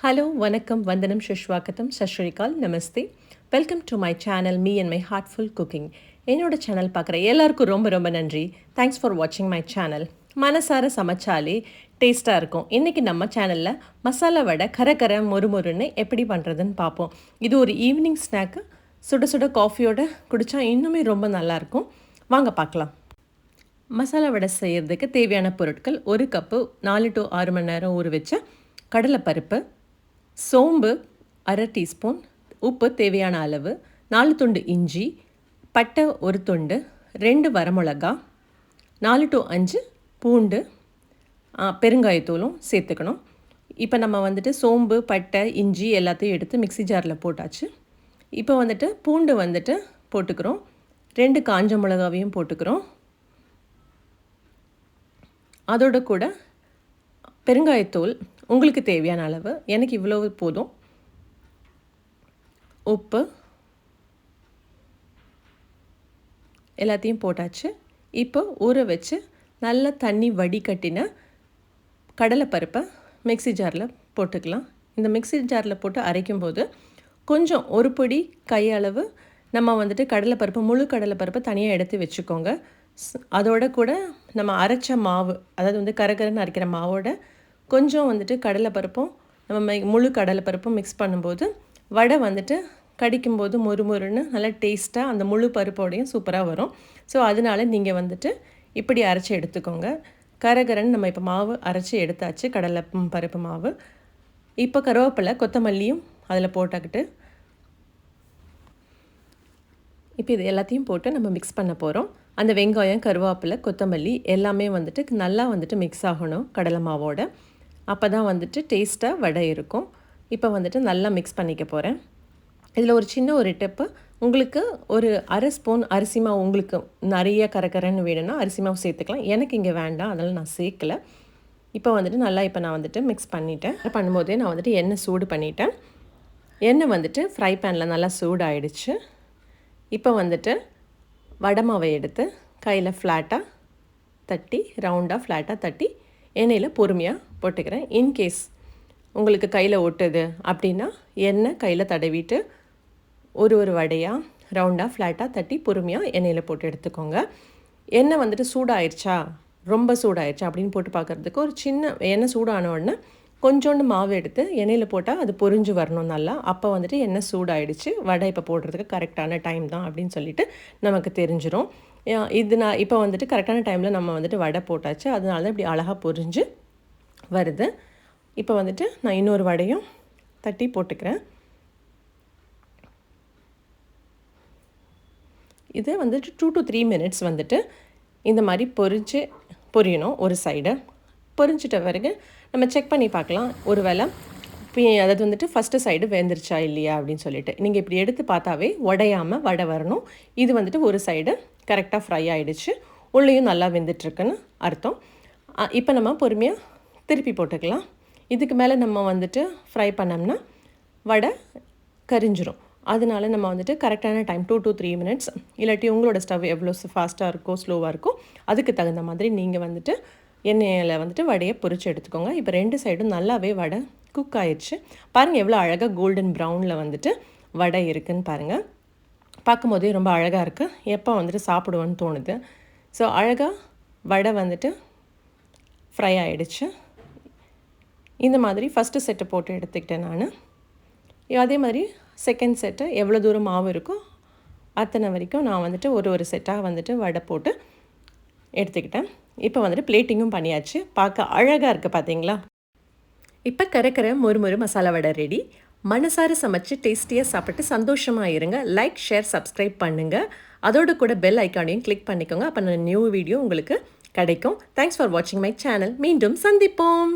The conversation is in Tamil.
Hello, Vanakkam, Vandanam, Shishwakatam, Sashrikal, Namaste. Welcome to my channel, Me and My Heartful Cooking. என்னோட சேனல் பார்க்குற எல்லாருக்கும் ரொம்ப ரொம்ப நன்றி. தேங்க்ஸ் ஃபார் வாட்சிங் மை சேனல். மனசார சமைச்சாலே டேஸ்ட்டாக இருக்கும். இன்றைக்கி நம்ம சேனலில் மசாலா வடை கர மொறுமொறுன்னு எப்படி பண்ணுறதுன்னு பார்ப்போம். இது ஒரு ஈவினிங் ஸ்நாக்கு, சுட சுட காஃபியோட குடித்தா இன்னுமே ரொம்ப நல்லாயிருக்கும். வாங்க பார்க்கலாம். மசாலா வடை செய்கிறதுக்கு தேவையான பொருட்கள்: 1 கப்பு 4 to 6 மணி நேரம் ஊற வச்ச கடலைப்பருப்பு, சோம்பு 1/2 டீஸ்பூன், உப்பு தேவையான அளவு, 4 துண்டு இஞ்சி, பட்டை 1 துண்டு, 2 வரமிளகா, 4 to 5 பூண்டு, பெருங்காயத்தூளும் சேர்த்துக்கணும். இப்போ நம்ம சோம்பு, பட்டை, இஞ்சி எல்லாத்தையும் எடுத்து மிக்ஸி ஜாரில் போட்டாச்சு. இப்போ பூண்டு போட்டுக்கிறோம். 2 காஞ்ச மிளகாவையும் போட்டுக்கிறோம். அதோட கூட பெருங்காயத்தூள் உங்களுக்கு தேவையான அளவு, எனக்கு இவ்வளவு போதும். உப்பு எல்லாத்தையும் போட்டாச்சு. இப்போ ஊற வச்சு நல்ல தண்ணி வடிகட்டின கடலைப்பருப்பை மிக்ஸி ஜாரில் போட்டுக்கலாம். இந்த மிக்ஸி ஜாரில் போட்டு அரைக்கும்போது கொஞ்சம் ஒரு பொடி கையளவு நம்ம கடலைப்பருப்பு, முழு கடலைப்பருப்பை தனியாக எடுத்து வச்சுக்கோங்க. அதோட கூட நம்ம அரைச்ச மாவு, அதாவது கரகரன்னு அரைக்கிற மாவோட கொஞ்சம் கடலைப்பருப்பும் நம்ம முழு கடலைப்பருப்பும் மிக்ஸ் பண்ணும்போது வடை கடிக்கும்போது மொறுமொறுன்னு நல்லா டேஸ்ட்டாக அந்த முழு பருப்போடையும் சூப்பராக வரும். ஸோ அதனால் நீங்கள் இப்படி அரைச்சி எடுத்துக்கோங்க. கரகரன்னு நம்ம இப்போ மாவு அரைச்சி எடுத்தாச்சு, கடலை பருப்பு மாவு. இப்போ கருவேப்பிலை, கொத்தமல்லியும் அதில் போட்டுக்கிட்டு இப்போ இது எல்லாத்தையும் போட்டு நம்ம மிக்ஸ் பண்ண போகிறோம். அந்த வெங்காயம், கருவேப்பிலை, கொத்தமல்லி எல்லாமே நல்லா மிக்ஸ் ஆகணும் கடலை மாவோட. அப்போ தான் டேஸ்ட்டாக வடை இருக்கும். இப்போ நல்லா மிக்ஸ் பண்ணிக்க போகிறேன். இதில் ஒரு சின்ன டிப்பு, உங்களுக்கு ஒரு 1/2 ஸ்பூன் அரிசி மாவு, உங்களுக்கு நிறைய கரகரன்னு வேணும்னா அரிசி மாவு சேர்த்துக்கலாம். எனக்கு இங்கே வேண்டாம், அதனால் நான் சேர்க்கலை. இப்போ நல்லா இப்போ நான் மிக்ஸ் பண்ணிட்டேன். பண்ணும்போதே நான் எண்ணெய் சூடு பண்ணிட்டேன். எண்ணெய் ஃப்ரை பேனில் நல்லா சூடாயிடுச்சு. இப்போ வடை மாவை எடுத்து கையில் ஃப்ளாட்டாக தட்டி, ரவுண்டாக ஃப்ளாட்டாக தட்டி எண்ணெயில் பொறுமையாக போட்டுக்கிறேன். இன்கேஸ் உங்களுக்கு கையில் ஒட்டுது அப்படின்னா எண்ணெய் கையில் தடவிட்டு ஒரு வடையாக ரவுண்டாக ஃப்ளாட்டாக தட்டி பொறுமையாக எண்ணெயில் போட்டு எடுத்துக்கோங்க. எண்ணெய் சூடாயிருச்சா, ரொம்ப சூடாயிருச்சா அப்படின்னு போட்டு பார்க்குறதுக்கு ஒரு சின்ன எண்ணெய் சூடான உடனே கொஞ்சோண்டு மாவு எடுத்து எண்ணெயில் போட்டால் அது பொரிஞ்சு வரணும் நல்லா. அப்போ எண்ணெய் சூடாயிடுச்சு, வடை இப்போ போடுறதுக்கு கரெக்டான டைம் தான் அப்படின்னு சொல்லிட்டு நமக்கு தெரிஞ்சிடும். இது நான் இப்போ கரெக்டான டைமில் நம்ம வடை போட்டாச்சு, அதனால இப்படி அழகாக பொரிஞ்சு வருது. இப்போ நான் இன்னொரு வடையும் தட்டி போட்டுக்கிறேன். இது 2 to 3 மினிட்ஸ் இந்த மாதிரி பொரியணும். ஒரு சைடு பொரிஞ்சிட்ட பிறகு நம்ம செக் பண்ணி பார்க்கலாம், ஒரு வேளை அதாவது ஃபஸ்ட்டு சைடு வெந்துருச்சா இல்லையா அப்படின்னு சொல்லிட்டு. நீங்கள் இப்படி எடுத்து பார்த்தாவே உடையாமல் வடை வரணும். இது ஒரு சைடு கரெக்டாக ஃப்ரை ஆகிடுச்சு, உள்ளேயும் நல்லா வெந்துட்டுருக்குன்னு அர்த்தம். இப்போ நம்ம பொறுமையாக திருப்பி போட்டுக்கலாம். இதுக்கு மேலே நம்ம ஃப்ரை பண்ணோம்னா வடை கரிஞ்சிரும். அதனால நம்ம கரெக்டான டைம் 2 to 3 மினிட்ஸ், இல்லாட்டி உங்களோட ஸ்டவ் எவ்வளோ ஃபாஸ்ட்டாக இருக்கோ ஸ்லோவாக இருக்கோ அதுக்கு தகுந்த மாதிரி நீங்கள் எண்ணெயில் வடையை பொரிச்சு எடுத்துக்கோங்க. இப்போ 2 சைடும் நல்லாவே வடை குக் ஆயிடுச்சு. பாருங்கள் எவ்வளோ அழகாக கோல்டன் ப்ரௌனில் வடை இருக்குதுன்னு பாருங்கள். பார்க்கும்போதே ரொம்ப அழகாக இருக்குது. எப்போ சாப்பிடுவோன்னு தோணுது. ஸோ அழகாக வடை ஃப்ரை ஆகிடுச்சு. இந்த மாதிரி ஃபஸ்ட்டு செட்டை போட்டு எடுத்துக்கிட்டேன் நான். அதே மாதிரி செகண்ட் செட்டு எவ்வளோ தூரம் மாவு இருக்கோ அத்தனை வரைக்கும் நான் ஒரு செட்டாக வடை போட்டு எடுத்துக்கிட்டேன். இப்போ பிளேட்டிங்கும் பண்ணியாச்சு. பார்க்க அழகாக இருக்குது பார்த்தீங்களா. இப்போ கரகர மொறுமொறு மசாலா வடை ரெடி. மனசார சமைச்சு டேஸ்டியாக சாப்பிட்டு சந்தோஷமாக இருங்க. லைக், ஷேர், சப்ஸ்கிரைப் பண்ணுங்கள். அதோடு கூட பெல் ஐக்கானையும் கிளிக் பண்ணிக்கோங்க. அப்போ நான் நியூ வீடியோ உங்களுக்கு கிடைக்கும். தேங்க்ஸ் ஃபார் வாட்சிங் மை சேனல். மீண்டும் சந்திப்போம்.